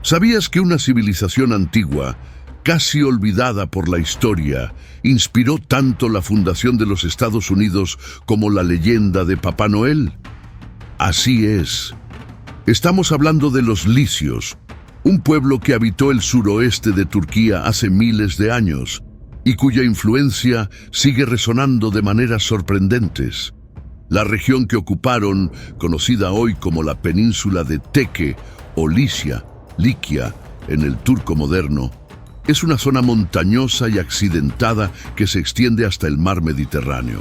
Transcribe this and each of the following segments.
¿Sabías que una civilización antigua, casi olvidada por la historia, inspiró tanto la fundación de los Estados Unidos como la leyenda de Papá Noel? Así es. Estamos hablando de los licios, un pueblo que habitó el suroeste de Turquía hace miles de años y cuya influencia sigue resonando de maneras sorprendentes. La región que ocuparon, conocida hoy como la península de Teke o Licia en el turco moderno, es una zona montañosa y accidentada que se extiende hasta el mar Mediterráneo.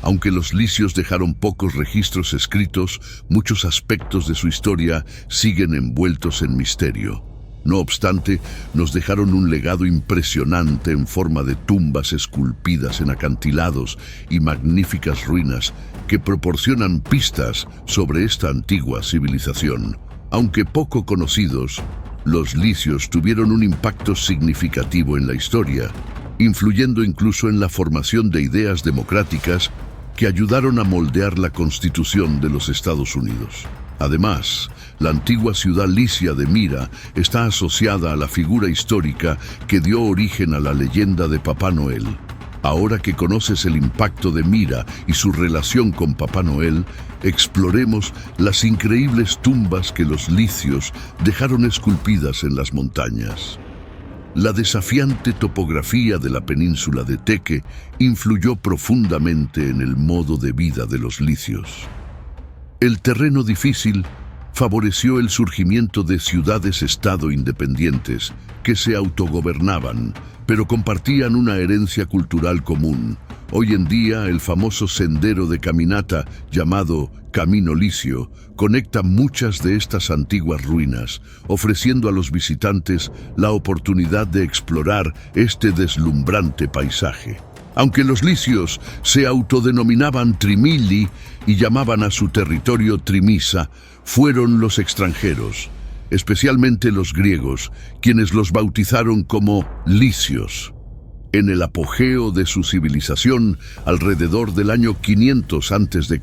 Aunque los licios dejaron pocos registros escritos, muchos aspectos de su historia siguen envueltos en misterio. No obstante, nos dejaron un legado impresionante en forma de tumbas esculpidas en acantilados y magníficas ruinas que proporcionan pistas sobre esta antigua civilización. Aunque poco conocidos, los licios tuvieron un impacto significativo en la historia, influyendo incluso en la formación de ideas democráticas que ayudaron a moldear la Constitución de los Estados Unidos. Además, la antigua ciudad licia de Mira está asociada a la figura histórica que dio origen a la leyenda de Papá Noel. Ahora que conoces el impacto de Mira y su relación con Papá Noel, exploremos las increíbles tumbas que los licios dejaron esculpidas en las montañas. La desafiante topografía de la península de Teke influyó profundamente en el modo de vida de los licios. El terreno difícil favoreció el surgimiento de ciudades-estado independientes que se autogobernaban, pero compartían una herencia cultural común. Hoy en día, el famoso sendero de caminata llamado Camino Licio conecta muchas de estas antiguas ruinas, ofreciendo a los visitantes la oportunidad de explorar este deslumbrante paisaje. Aunque los licios se autodenominaban Trimili y llamaban a su territorio Trimisa, fueron los extranjeros, especialmente los griegos, quienes los bautizaron como licios. En el apogeo de su civilización, alrededor del año 500 a.C.,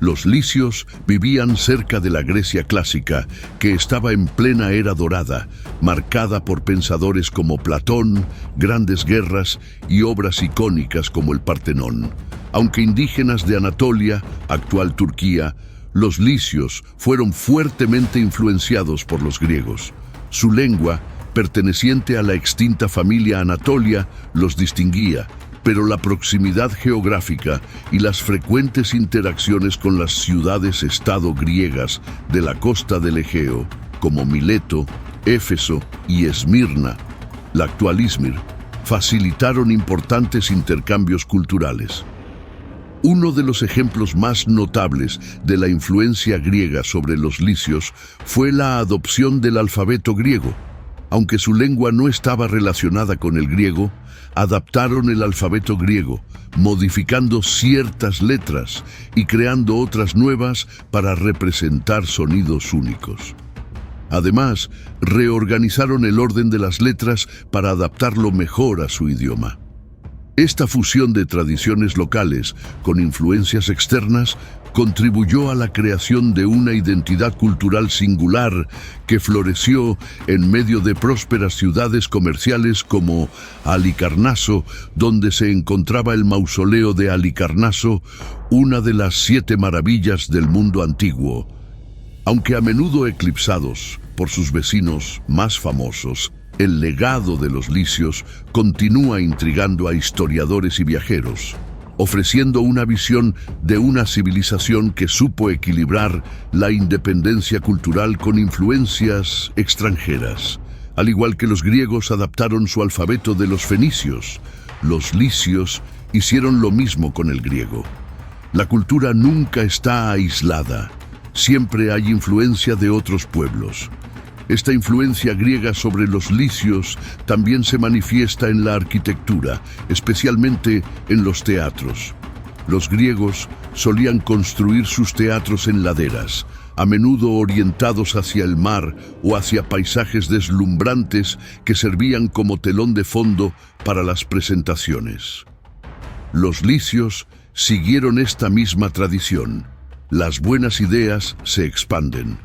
los licios vivían cerca de la Grecia clásica, que estaba en plena era dorada, marcada por pensadores como Platón, grandes guerras y obras icónicas como el Partenón. Aunque indígenas de Anatolia, actual Turquía, los licios fueron fuertemente influenciados por los griegos. Su lengua, perteneciente a la extinta familia Anatolia, los distinguía, pero la proximidad geográfica y las frecuentes interacciones con las ciudades-estado griegas de la costa del Egeo, como Mileto, Éfeso y Esmirna, la actual Izmir, facilitaron importantes intercambios culturales. Uno de los ejemplos más notables de la influencia griega sobre los licios fue la adopción del alfabeto griego. Aunque su lengua no estaba relacionada con el griego, adaptaron el alfabeto griego, modificando ciertas letras y creando otras nuevas para representar sonidos únicos. Además, reorganizaron el orden de las letras para adaptarlo mejor a su idioma. Esta fusión de tradiciones locales con influencias externas contribuyó a la creación de una identidad cultural singular que floreció en medio de prósperas ciudades comerciales como Halicarnaso, donde se encontraba el mausoleo de Halicarnaso, una de las 7 maravillas del mundo antiguo. Aunque a menudo eclipsados por sus vecinos más famosos, el legado de los licios continúa intrigando a historiadores y viajeros, ofreciendo una visión de una civilización que supo equilibrar la independencia cultural con influencias extranjeras. Al igual que los griegos adaptaron su alfabeto de los fenicios, los licios hicieron lo mismo con el griego. La cultura nunca está aislada, siempre hay influencia de otros pueblos. Esta influencia griega sobre los licios también se manifiesta en la arquitectura, especialmente en los teatros. Los griegos solían construir sus teatros en laderas, a menudo orientados hacia el mar o hacia paisajes deslumbrantes que servían como telón de fondo para las presentaciones. Los licios siguieron esta misma tradición. Las buenas ideas se expanden.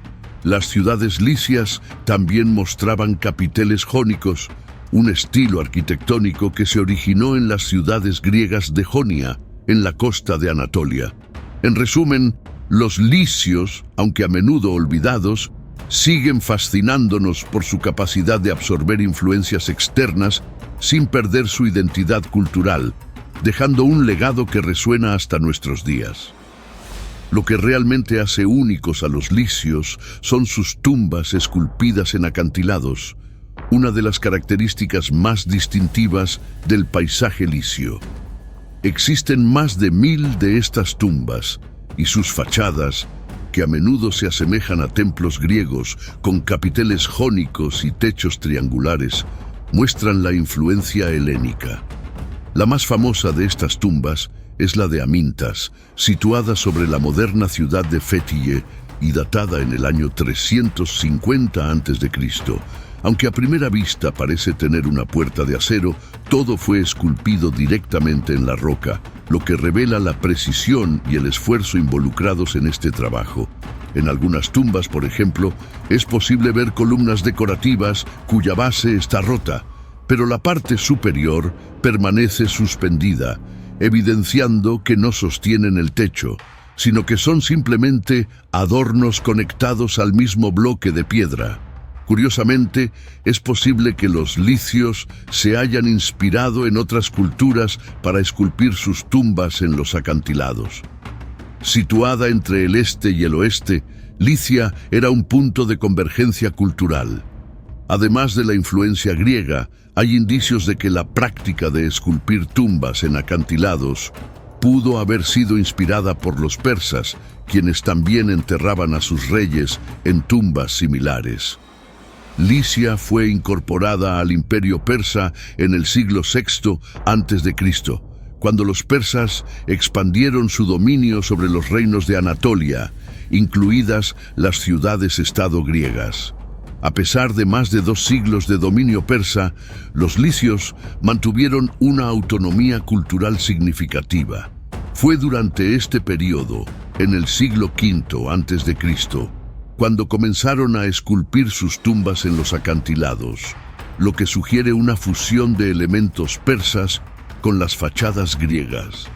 Las ciudades licias también mostraban capiteles jónicos, un estilo arquitectónico que se originó en las ciudades griegas de Jonia, en la costa de Anatolia. En resumen, los licios, aunque a menudo olvidados, siguen fascinándonos por su capacidad de absorber influencias externas sin perder su identidad cultural, dejando un legado que resuena hasta nuestros días. Lo que realmente hace únicos a los licios son sus tumbas esculpidas en acantilados, una de las características más distintivas del paisaje licio. Existen más de 1000 de estas tumbas y sus fachadas, que a menudo se asemejan a templos griegos con capiteles jónicos y techos triangulares, muestran la influencia helénica. La más famosa de estas tumbas es la de Amintas, situada sobre la moderna ciudad de Fethiye y datada en el año 350 a.C. Aunque a primera vista parece tener una puerta de acero, todo fue esculpido directamente en la roca, lo que revela la precisión y el esfuerzo involucrados en este trabajo. En algunas tumbas, por ejemplo, es posible ver columnas decorativas cuya base está rota, pero la parte superior permanece suspendida, evidenciando que no sostienen el techo, sino que son simplemente adornos conectados al mismo bloque de piedra. Curiosamente, es posible que los licios se hayan inspirado en otras culturas para esculpir sus tumbas en los acantilados. Situada entre el este y el oeste, Licia era un punto de convergencia cultural. Además de la influencia griega, hay indicios de que la práctica de esculpir tumbas en acantilados pudo haber sido inspirada por los persas, quienes también enterraban a sus reyes en tumbas similares. Licia fue incorporada al Imperio Persa en el siglo VI a.C., cuando los persas expandieron su dominio sobre los reinos de Anatolia, incluidas las ciudades-estado griegas. A pesar de más de 2 siglos de dominio persa, los licios mantuvieron una autonomía cultural significativa. Fue durante este periodo, en el siglo V a.C., cuando comenzaron a esculpir sus tumbas en los acantilados, lo que sugiere una fusión de elementos persas con las fachadas griegas.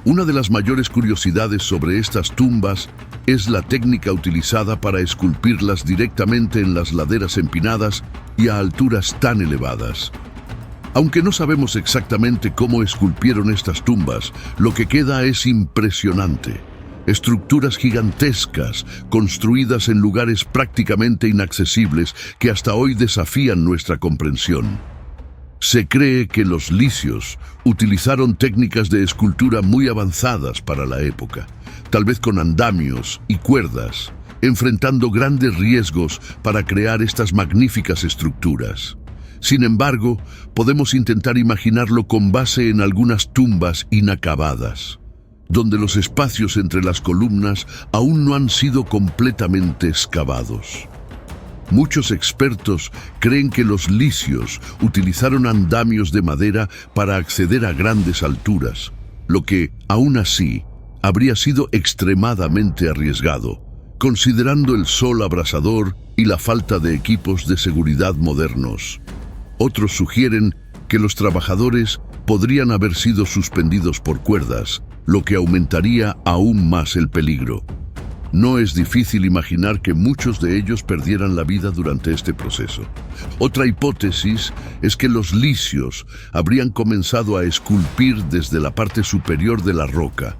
Una de las mayores curiosidades sobre estas tumbas es la técnica utilizada para esculpirlas directamente en las laderas empinadas y a alturas tan elevadas. Aunque no sabemos exactamente cómo esculpieron estas tumbas, lo que queda es impresionante. Estructuras gigantescas, construidas en lugares prácticamente inaccesibles que hasta hoy desafían nuestra comprensión. Se cree que los licios utilizaron técnicas de escultura muy avanzadas para la época, tal vez con andamios y cuerdas, enfrentando grandes riesgos para crear estas magníficas estructuras. Sin embargo, podemos intentar imaginarlo con base en algunas tumbas inacabadas, donde los espacios entre las columnas aún no han sido completamente excavados. Muchos expertos creen que los licios utilizaron andamios de madera para acceder a grandes alturas, lo que, aún así, habría sido extremadamente arriesgado, considerando el sol abrasador y la falta de equipos de seguridad modernos. Otros sugieren que los trabajadores podrían haber sido suspendidos por cuerdas, lo que aumentaría aún más el peligro. No es difícil imaginar que muchos de ellos perdieran la vida durante este proceso. Otra hipótesis es que los licios habrían comenzado a esculpir desde la parte superior de la roca,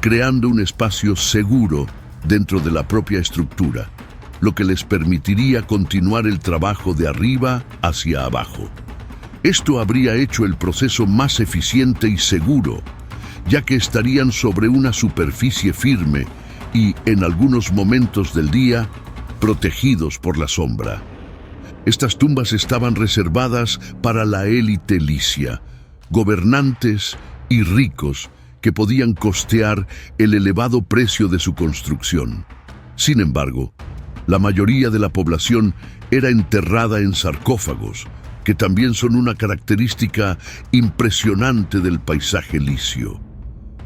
creando un espacio seguro dentro de la propia estructura, lo que les permitiría continuar el trabajo de arriba hacia abajo. Esto habría hecho el proceso más eficiente y seguro, ya que estarían sobre una superficie firme y, en algunos momentos del día, protegidos por la sombra. Estas tumbas estaban reservadas para la élite licia, gobernantes y ricos que podían costear el elevado precio de su construcción. Sin embargo, la mayoría de la población era enterrada en sarcófagos, que también son una característica impresionante del paisaje licio.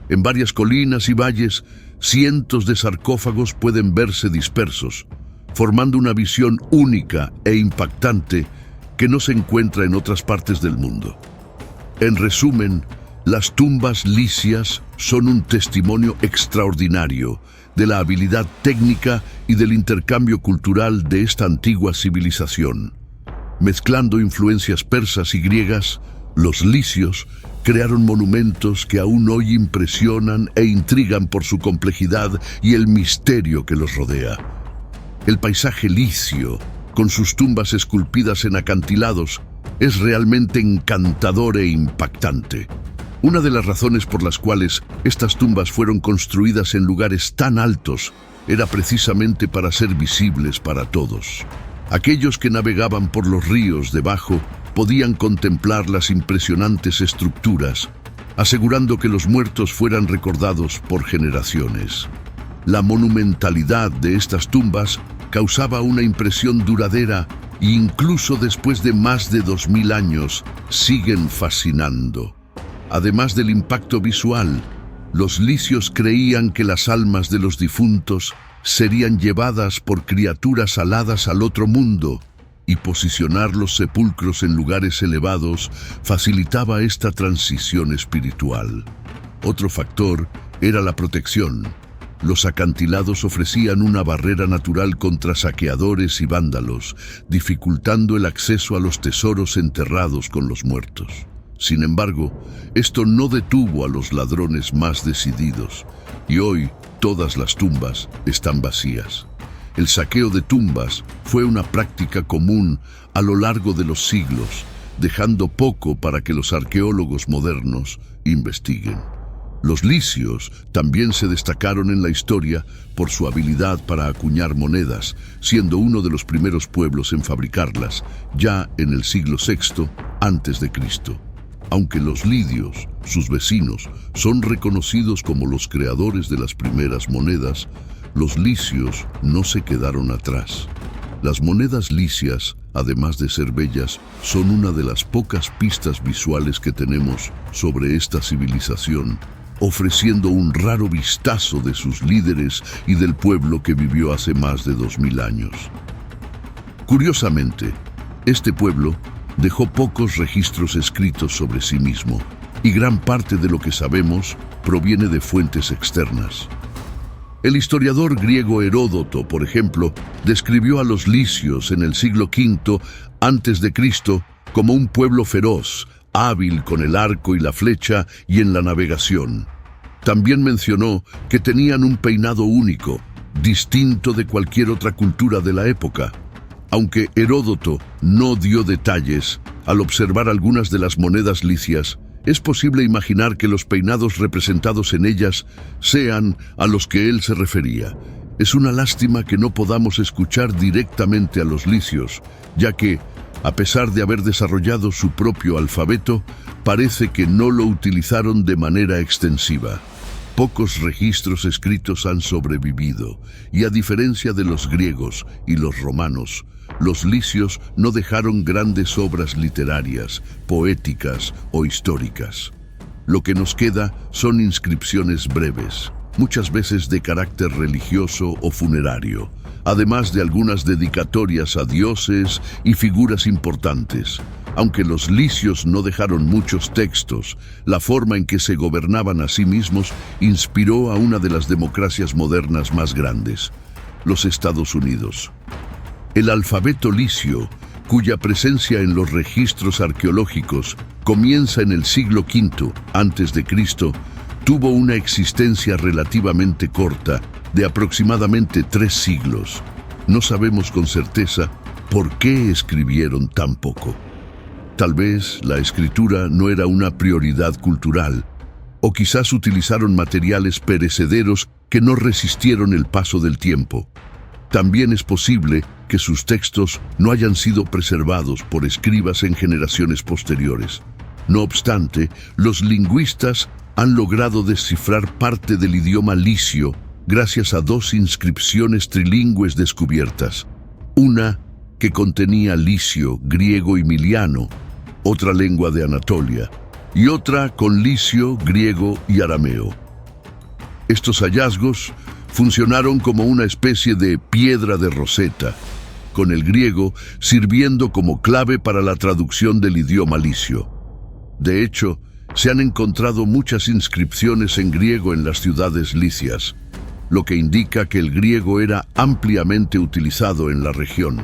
En varias colinas y valles, cientos de sarcófagos pueden verse dispersos, formando una visión única e impactante que no se encuentra en otras partes del mundo. En resumen, las tumbas licias son un testimonio extraordinario de la habilidad técnica y del intercambio cultural de esta antigua civilización. Mezclando influencias persas y griegas, los licios crearon monumentos que aún hoy impresionan e intrigan por su complejidad y el misterio que los rodea. El paisaje licio, con sus tumbas esculpidas en acantilados, es realmente encantador e impactante. Una de las razones por las cuales estas tumbas fueron construidas en lugares tan altos era precisamente para ser visibles para todos. Aquellos que navegaban por los ríos debajo podían contemplar las impresionantes estructuras, asegurando que los muertos fueran recordados por generaciones. La monumentalidad de estas tumbas causaba una impresión duradera e incluso después de más de 2000 años siguen fascinando. Además del impacto visual, los licios creían que las almas de los difuntos serían llevadas por criaturas aladas al otro mundo, y posicionar los sepulcros en lugares elevados facilitaba esta transición espiritual. Otro factor era la protección. Los acantilados ofrecían una barrera natural contra saqueadores y vándalos, dificultando el acceso a los tesoros enterrados con los muertos. Sin embargo, esto no detuvo a los ladrones más decididos, y hoy todas las tumbas están vacías. El saqueo de tumbas fue una práctica común a lo largo de los siglos, dejando poco para que los arqueólogos modernos investiguen. Los licios también se destacaron en la historia por su habilidad para acuñar monedas, siendo uno de los primeros pueblos en fabricarlas, ya en el siglo VI a.C. Aunque los lidios, sus vecinos, son reconocidos como los creadores de las primeras monedas, los licios no se quedaron atrás. Las monedas licias, además de ser bellas, son una de las pocas pistas visuales que tenemos sobre esta civilización, ofreciendo un raro vistazo de sus líderes y del pueblo que vivió hace más de 2000 años. Curiosamente, este pueblo dejó pocos registros escritos sobre sí mismo, y gran parte de lo que sabemos proviene de fuentes externas. El historiador griego Heródoto, por ejemplo, describió a los licios en el siglo V a.C. como un pueblo feroz, hábil con el arco y la flecha y en la navegación. También mencionó que tenían un peinado único, distinto de cualquier otra cultura de la época. Aunque Heródoto no dio detalles, al observar algunas de las monedas licias, es posible imaginar que los peinados representados en ellas sean a los que él se refería. Es una lástima que no podamos escuchar directamente a los licios, ya que, a pesar de haber desarrollado su propio alfabeto, parece que no lo utilizaron de manera extensiva. Pocos registros escritos han sobrevivido, y a diferencia de los griegos y los romanos, los licios no dejaron grandes obras literarias, poéticas o históricas. Lo que nos queda son inscripciones breves, muchas veces de carácter religioso o funerario, además de algunas dedicatorias a dioses y figuras importantes. Aunque los licios no dejaron muchos textos, la forma en que se gobernaban a sí mismos inspiró a una de las democracias modernas más grandes, los Estados Unidos. El alfabeto licio, cuya presencia en los registros arqueológicos comienza en el siglo V a.C., tuvo una existencia relativamente corta, de aproximadamente 3 siglos. No sabemos con certeza por qué escribieron tan poco. Tal vez la escritura no era una prioridad cultural, o quizás utilizaron materiales perecederos que no resistieron el paso del tiempo. También es posible que sus textos no hayan sido preservados por escribas en generaciones posteriores. No obstante, los lingüistas han logrado descifrar parte del idioma licio gracias a 2 inscripciones trilingües descubiertas. Una que contenía licio, griego y miliano, otra lengua de Anatolia, y otra con licio, griego y arameo. Estos hallazgos Funcionaron como una especie de piedra de Rosetta, con el griego sirviendo como clave para la traducción del idioma licio. De hecho, se han encontrado muchas inscripciones en griego en las ciudades licias, lo que indica que el griego era ampliamente utilizado en la región,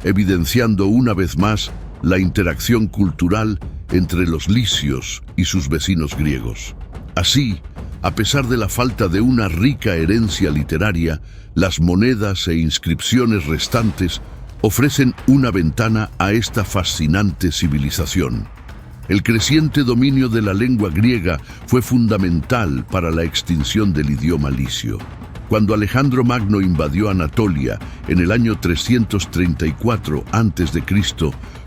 evidenciando una vez más la interacción cultural entre los licios y sus vecinos griegos. Así, a pesar de la falta de una rica herencia literaria, las monedas e inscripciones restantes ofrecen una ventana a esta fascinante civilización. El creciente dominio de la lengua griega fue fundamental para la extinción del idioma licio. Cuando Alejandro Magno invadió Anatolia en el año 334 a.C.,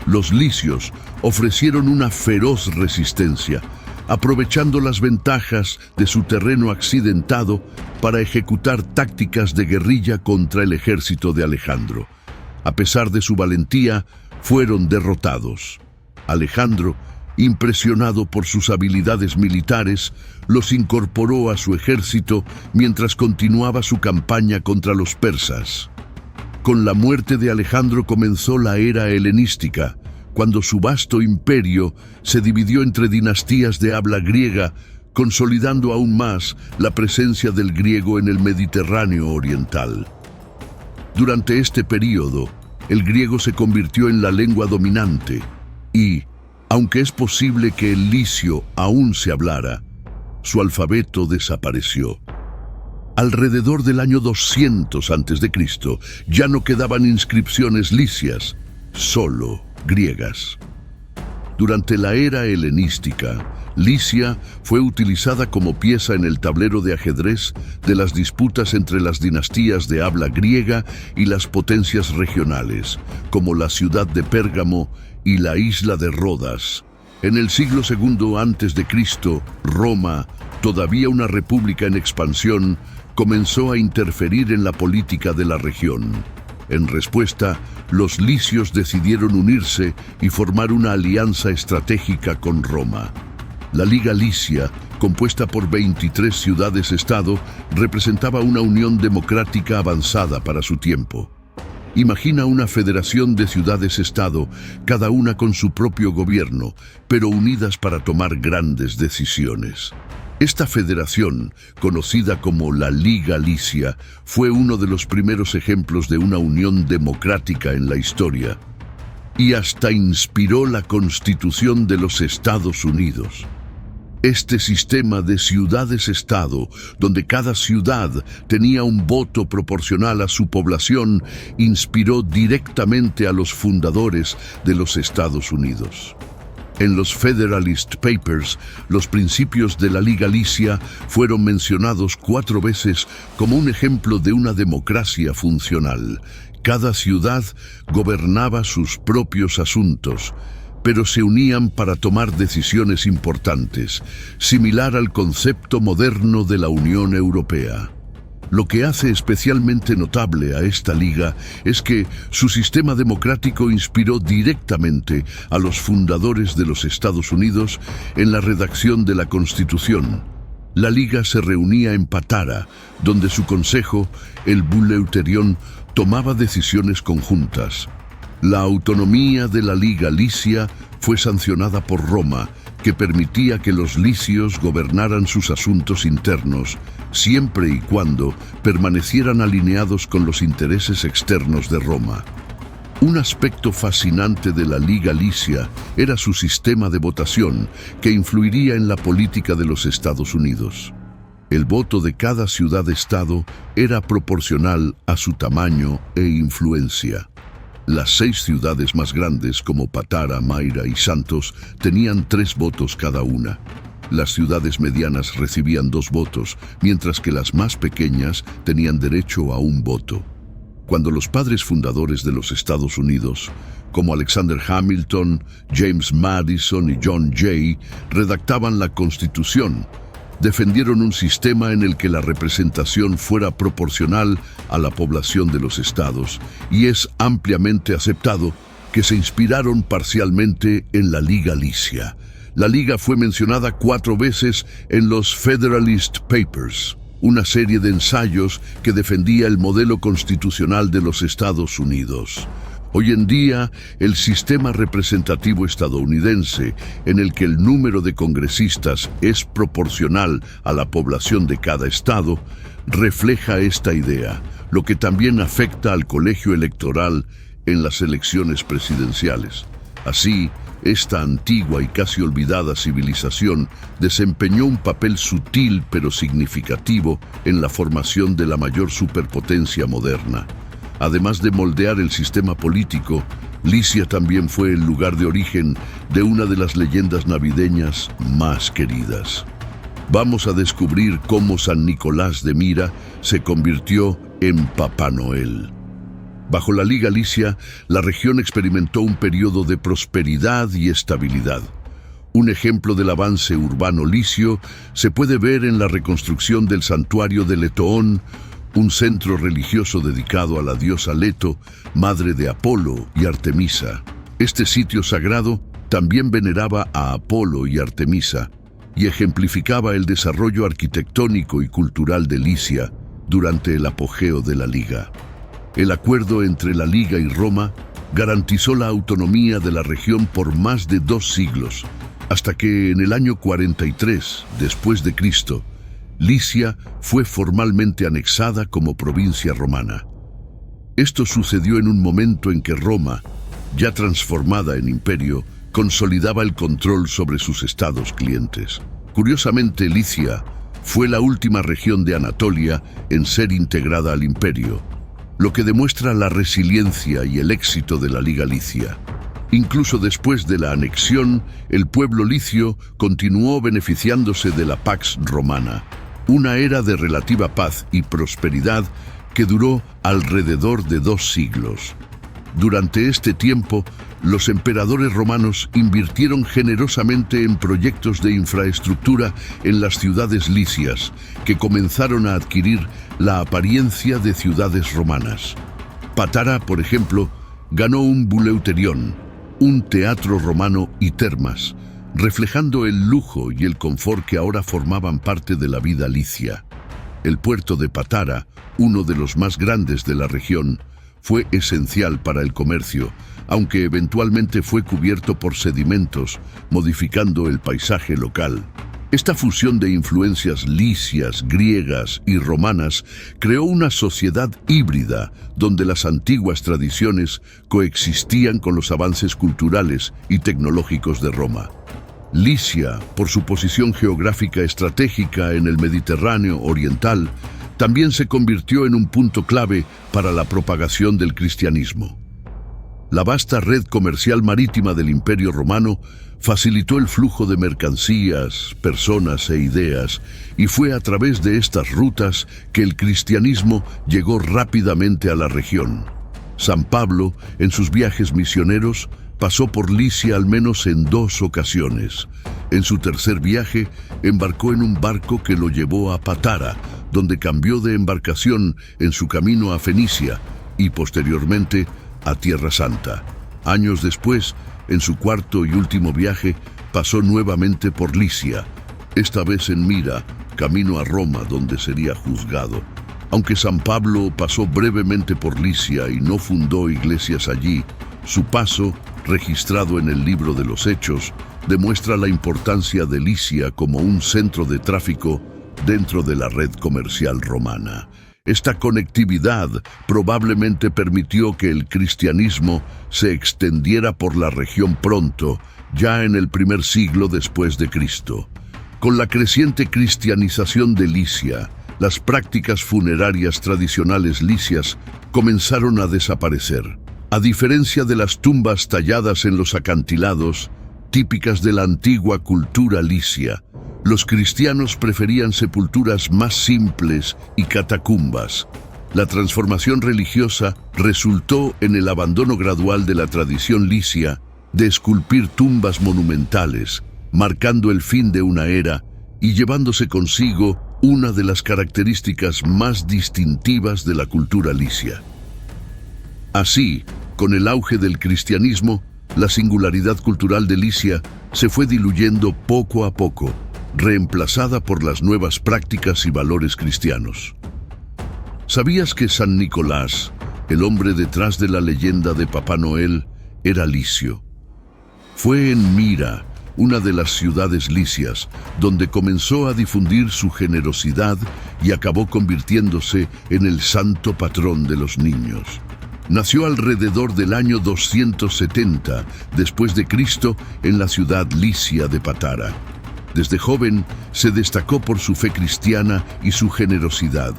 los licios ofrecieron una feroz resistencia, aprovechando las ventajas de su terreno accidentado para ejecutar tácticas de guerrilla contra el ejército de Alejandro. A pesar de su valentía, fueron derrotados. Alejandro, impresionado por sus habilidades militares, los incorporó a su ejército mientras continuaba su campaña contra los persas. Con la muerte de Alejandro comenzó la era helenística, cuando su vasto imperio se dividió entre dinastías de habla griega, consolidando aún más la presencia del griego en el Mediterráneo oriental. Durante este período, el griego se convirtió en la lengua dominante y, aunque es posible que el licio aún se hablara, su alfabeto desapareció. Alrededor del año 200 a.C. ya no quedaban inscripciones licias, solo griegas. Durante la era helenística, Licia fue utilizada como pieza en el tablero de ajedrez de las disputas entre las dinastías de habla griega y las potencias regionales, como la ciudad de Pérgamo y la isla de Rodas. En el siglo II a.C., Roma, todavía una república en expansión, comenzó a interferir en la política de la región. En respuesta, los licios decidieron unirse y formar una alianza estratégica con Roma. La Liga Licia, compuesta por 23 ciudades-estado, representaba una unión democrática avanzada para su tiempo. Imagina una federación de ciudades-estado, cada una con su propio gobierno, pero unidas para tomar grandes decisiones. Esta federación, conocida como la Liga Licia, fue uno de los primeros ejemplos de una unión democrática en la historia, y hasta inspiró la Constitución de los Estados Unidos. Este sistema de ciudades-estado, donde cada ciudad tenía un voto proporcional a su población, inspiró directamente a los fundadores de los Estados Unidos. En los Federalist Papers, los principios de la Liga Licia fueron mencionados 4 veces como un ejemplo de una democracia funcional. Cada ciudad gobernaba sus propios asuntos, pero se unían para tomar decisiones importantes, similar al concepto moderno de la Unión Europea. Lo que hace especialmente notable a esta liga es que su sistema democrático inspiró directamente a los fundadores de los Estados Unidos en la redacción de la Constitución. La liga se reunía en Patara, donde su consejo, el Buleuterion, tomaba decisiones conjuntas. La autonomía de la Liga Licia fue sancionada por Roma, que permitía que los licios gobernaran sus asuntos internos, siempre y cuando permanecieran alineados con los intereses externos de Roma. Un aspecto fascinante de la Liga Licia era su sistema de votación, que influiría en la política de los Estados Unidos. El voto de cada ciudad-estado era proporcional a su tamaño e influencia. Las 6 ciudades más grandes, como Patara, Mayra y Santos, tenían 3 votos cada una. Las ciudades medianas recibían 2 votos, mientras que las más pequeñas tenían derecho a 1 voto. Cuando los padres fundadores de los Estados Unidos, como Alexander Hamilton, James Madison y John Jay, redactaban la Constitución, defendieron un sistema en el que la representación fuera proporcional a la población de los estados, y es ampliamente aceptado que se inspiraron parcialmente en la Liga Licia. La Liga fue mencionada 4 veces en los Federalist Papers. una serie de ensayos que defendía el modelo constitucional de los Estados Unidos. Hoy en día, el sistema representativo estadounidense, en el que el número de congresistas es proporcional a la población de cada estado, refleja esta idea, lo que también afecta al colegio electoral en las elecciones presidenciales. Así, esta antigua y casi olvidada civilización desempeñó un papel sutil pero significativo en la formación de la mayor superpotencia moderna. Además de moldear el sistema político, Licia también fue el lugar de origen de una de las leyendas navideñas más queridas. Vamos a descubrir cómo San Nicolás de Mira se convirtió en Papá Noel. Bajo la Liga Licia, la región experimentó un periodo de prosperidad y estabilidad. Un ejemplo del avance urbano licio se puede ver en la reconstrucción del santuario de Letoón, un centro religioso dedicado a la diosa Leto, madre de Apolo y Artemisa. Este sitio sagrado también veneraba a Apolo y Artemisa y ejemplificaba el desarrollo arquitectónico y cultural de Licia durante el apogeo de la Liga. El acuerdo entre la Liga y Roma garantizó la autonomía de la región por más de 2 siglos, hasta que en el año 43 después de Cristo, Licia fue formalmente anexada como provincia romana. Esto sucedió en un momento en que Roma, ya transformada en imperio, consolidaba el control sobre sus estados clientes. Curiosamente, Licia fue la última región de Anatolia en ser integrada al imperio, lo que demuestra la resiliencia y el éxito de la Liga Licia. Incluso después de la anexión, el pueblo licio continuó beneficiándose de la Pax Romana, una era de relativa paz y prosperidad que duró alrededor de 2 siglos. Durante este tiempo, los emperadores romanos invirtieron generosamente en proyectos de infraestructura en las ciudades licias, que comenzaron a adquirir la apariencia de ciudades romanas. Patara, por ejemplo, ganó un buleuterión, un teatro romano y termas, reflejando el lujo y el confort que ahora formaban parte de la vida licia. El puerto de Patara, uno de los más grandes de la región, fue esencial para el comercio, aunque eventualmente fue cubierto por sedimentos, modificando el paisaje local. Esta fusión de influencias licias, griegas y romanas creó una sociedad híbrida donde las antiguas tradiciones coexistían con los avances culturales y tecnológicos de Roma. Licia, por su posición geográfica estratégica en el Mediterráneo oriental, también se convirtió en un punto clave para la propagación del cristianismo. La vasta red comercial marítima del Imperio Romano facilitó el flujo de mercancías, personas e ideas, y fue a través de estas rutas que el cristianismo llegó rápidamente a la región. San Pablo, en sus viajes misioneros, pasó por Licia al menos en 2 ocasiones. En su tercer viaje, embarcó en un barco que lo llevó a Patara, donde cambió de embarcación en su camino a Fenicia y posteriormente a Tierra Santa. Años después, en su cuarto y último viaje, pasó nuevamente por Licia, esta vez en Mira, camino a Roma, donde sería juzgado. Aunque San Pablo pasó brevemente por Licia y no fundó iglesias allí, su paso, registrado en el libro de los Hechos, demuestra la importancia de Licia como un centro de tráfico dentro de la red comercial romana. Esta conectividad probablemente permitió que el cristianismo se extendiera por la región pronto, ya en el primer siglo después de Cristo. Con la creciente cristianización de Licia, las prácticas funerarias tradicionales licias comenzaron a desaparecer. A diferencia de las tumbas talladas en los acantilados, típicas de la antigua cultura licia, los cristianos preferían sepulturas más simples y catacumbas. La transformación religiosa resultó en el abandono gradual de la tradición licia de esculpir tumbas monumentales, marcando el fin de una era y llevándose consigo una de las características más distintivas de la cultura licia. Así, con el auge del cristianismo, la singularidad cultural de Licia se fue diluyendo poco a poco. reemplazada por las nuevas prácticas y valores cristianos. ¿Sabías que San Nicolás, el hombre detrás de la leyenda de Papá Noel, era licio? Fue en Mira, una de las ciudades licias, donde comenzó a difundir su generosidad y acabó convirtiéndose en el santo patrón de los niños. Nació alrededor del año 270 después de Cristo en la ciudad licia de Patara. Desde joven se destacó por su fe cristiana y su generosidad,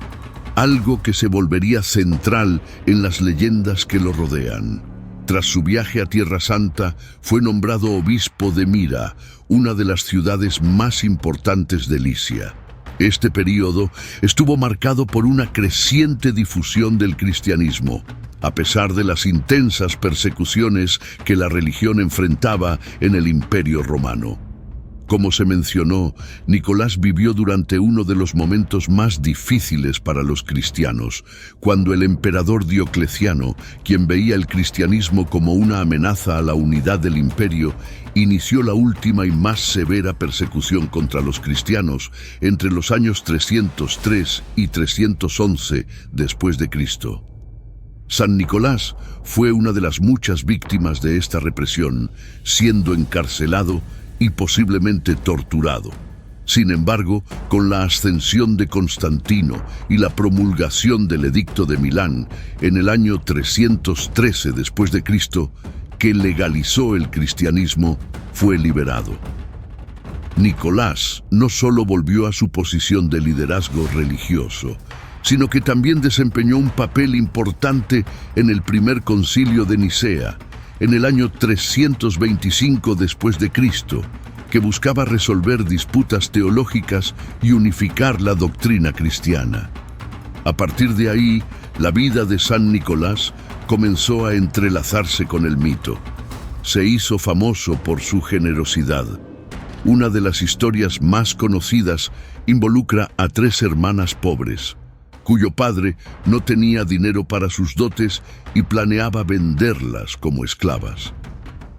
algo que se volvería central en las leyendas que lo rodean. Tras su viaje a Tierra Santa, fue nombrado obispo de Mira, una de las ciudades más importantes de Licia. Este período estuvo marcado por una creciente difusión del cristianismo, a pesar de las intensas persecuciones que la religión enfrentaba en el Imperio Romano. Como se mencionó, Nicolás vivió durante uno de los momentos más difíciles para los cristianos, cuando el emperador Diocleciano, quien veía el cristianismo como una amenaza a la unidad del imperio, inició la última y más severa persecución contra los cristianos entre los años 303 y 311 después de Cristo. San Nicolás fue una de las muchas víctimas de esta represión, siendo encarcelado y posiblemente torturado. Sin embargo, con la ascensión de Constantino y la promulgación del Edicto de Milán en el año 313 después de Cristo, que legalizó el cristianismo, fue liberado. Nicolás no solo volvió a su posición de liderazgo religioso, sino que también desempeñó un papel importante en el primer concilio de Nicea, en el año 325 después de Cristo, que buscaba resolver disputas teológicas y unificar la doctrina cristiana. A partir de ahí, la vida de San Nicolás comenzó a entrelazarse con el mito. Se hizo famoso por su generosidad. Una de las historias más conocidas involucra a 3 hermanas pobres, cuyo padre no tenía dinero para sus dotes y planeaba venderlas como esclavas.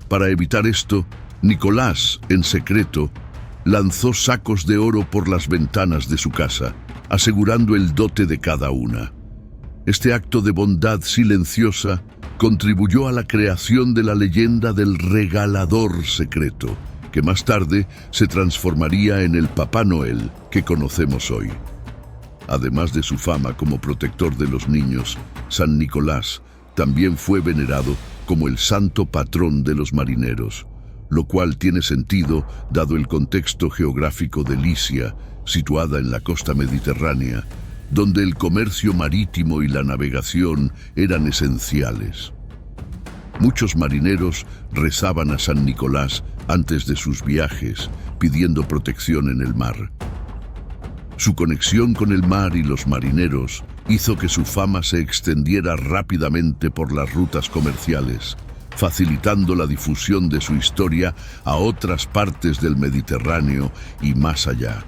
Para evitar esto, Nicolás, en secreto, lanzó sacos de oro por las ventanas de su casa, asegurando el dote de cada una. Este acto de bondad silenciosa contribuyó a la creación de la leyenda del regalador secreto, que más tarde se transformaría en el Papá Noel que conocemos hoy. Además de su fama como protector de los niños, San Nicolás también fue venerado como el santo patrón de los marineros, lo cual tiene sentido dado el contexto geográfico de Licia, situada en la costa mediterránea, donde el comercio marítimo y la navegación eran esenciales. Muchos marineros rezaban a San Nicolás antes de sus viajes, pidiendo protección en el mar. Su conexión con el mar y los marineros hizo que su fama se extendiera rápidamente por las rutas comerciales, facilitando la difusión de su historia a otras partes del Mediterráneo y más allá.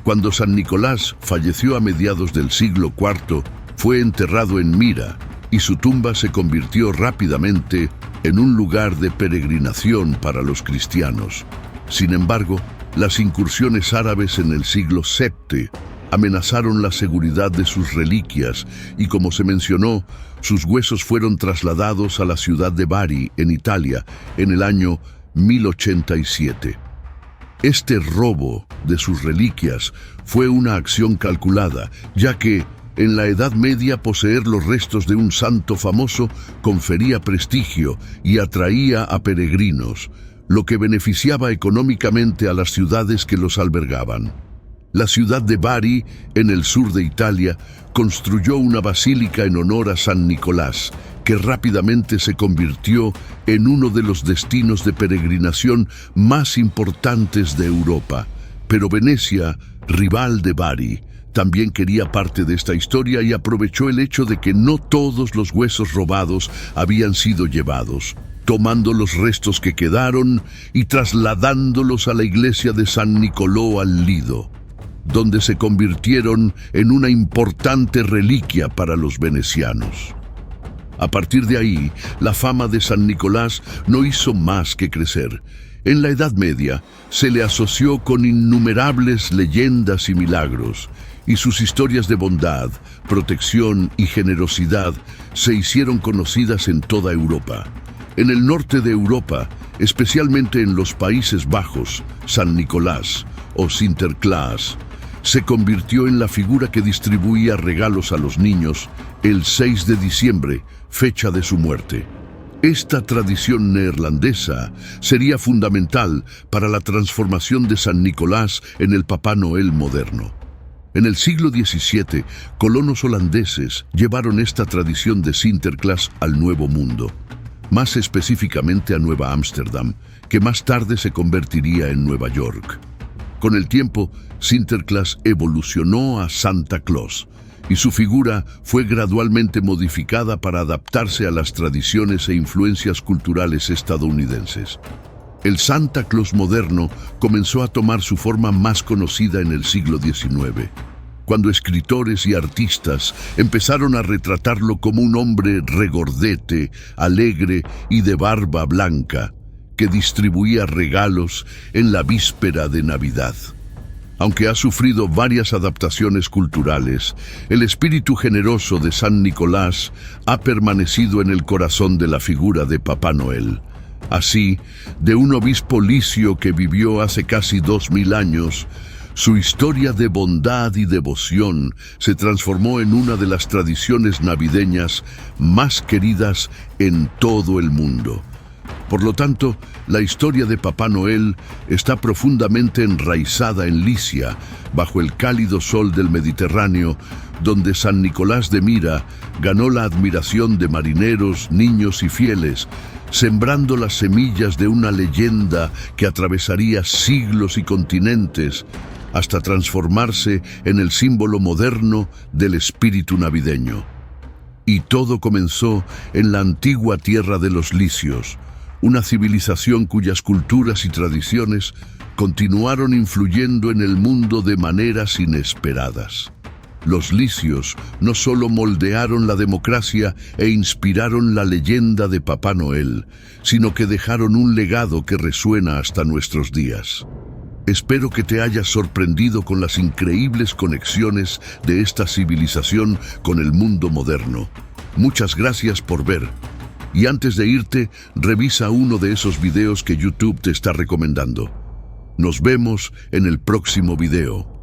Cuando San Nicolás falleció a mediados del siglo IV, fue enterrado en Mira y su tumba se convirtió rápidamente en un lugar de peregrinación para los cristianos. Sin embargo, las incursiones árabes en el siglo VII amenazaron la seguridad de sus reliquias y, como se mencionó, sus huesos fueron trasladados a la ciudad de Bari, en Italia, en el año 1087. Este robo de sus reliquias fue una acción calculada, ya que en la Edad Media poseer los restos de un santo famoso confería prestigio y atraía a peregrinos, lo que beneficiaba económicamente a las ciudades que los albergaban. La ciudad de Bari, en el sur de Italia, construyó una basílica en honor a San Nicolás, que rápidamente se convirtió en uno de los destinos de peregrinación más importantes de Europa. Pero Venecia, rival de Bari, también quería parte de esta historia y aprovechó el hecho de que no todos los huesos robados habían sido llevados, tomando los restos que quedaron y trasladándolos a la iglesia de San Nicolò al Lido, donde se convirtieron en una importante reliquia para los venecianos. A partir de ahí, la fama de San Nicolás no hizo más que crecer. En la Edad Media se le asoció con innumerables leyendas y milagros, y sus historias de bondad, protección y generosidad se hicieron conocidas en toda Europa. En el norte de Europa, especialmente en los Países Bajos, San Nicolás o Sinterklaas se convirtió en la figura que distribuía regalos a los niños el 6 de diciembre, fecha de su muerte. Esta tradición neerlandesa sería fundamental para la transformación de San Nicolás en el Papá Noel moderno. En el siglo XVII, colonos holandeses llevaron esta tradición de Sinterklaas al Nuevo Mundo, más específicamente a Nueva Ámsterdam, que más tarde se convertiría en Nueva York. Con el tiempo, Sinterklaas evolucionó a Santa Claus, y su figura fue gradualmente modificada para adaptarse a las tradiciones e influencias culturales estadounidenses. El Santa Claus moderno comenzó a tomar su forma más conocida en el siglo XIX, cuando escritores y artistas empezaron a retratarlo como un hombre regordete, alegre y de barba blanca, que distribuía regalos en la víspera de Navidad. Aunque ha sufrido varias adaptaciones culturales, el espíritu generoso de San Nicolás ha permanecido en el corazón de la figura de Papá Noel. Así, de un obispo licio que vivió hace casi 2000 años, su historia de bondad y devoción se transformó en una de las tradiciones navideñas más queridas en todo el mundo. Por lo tanto, la historia de Papá Noel está profundamente enraizada en Licia, bajo el cálido sol del Mediterráneo, donde San Nicolás de Mira ganó la admiración de marineros, niños y fieles, sembrando las semillas de una leyenda que atravesaría siglos y continentes hasta transformarse en el símbolo moderno del espíritu navideño. Y todo comenzó en la antigua tierra de los licios, una civilización cuyas culturas y tradiciones continuaron influyendo en el mundo de maneras inesperadas. Los licios no solo moldearon la democracia e inspiraron la leyenda de Papá Noel, sino que dejaron un legado que resuena hasta nuestros días. Espero que te hayas sorprendido con las increíbles conexiones de esta civilización con el mundo moderno. Muchas gracias por ver. Y antes de irte, revisa uno de esos videos que YouTube te está recomendando. Nos vemos en el próximo video.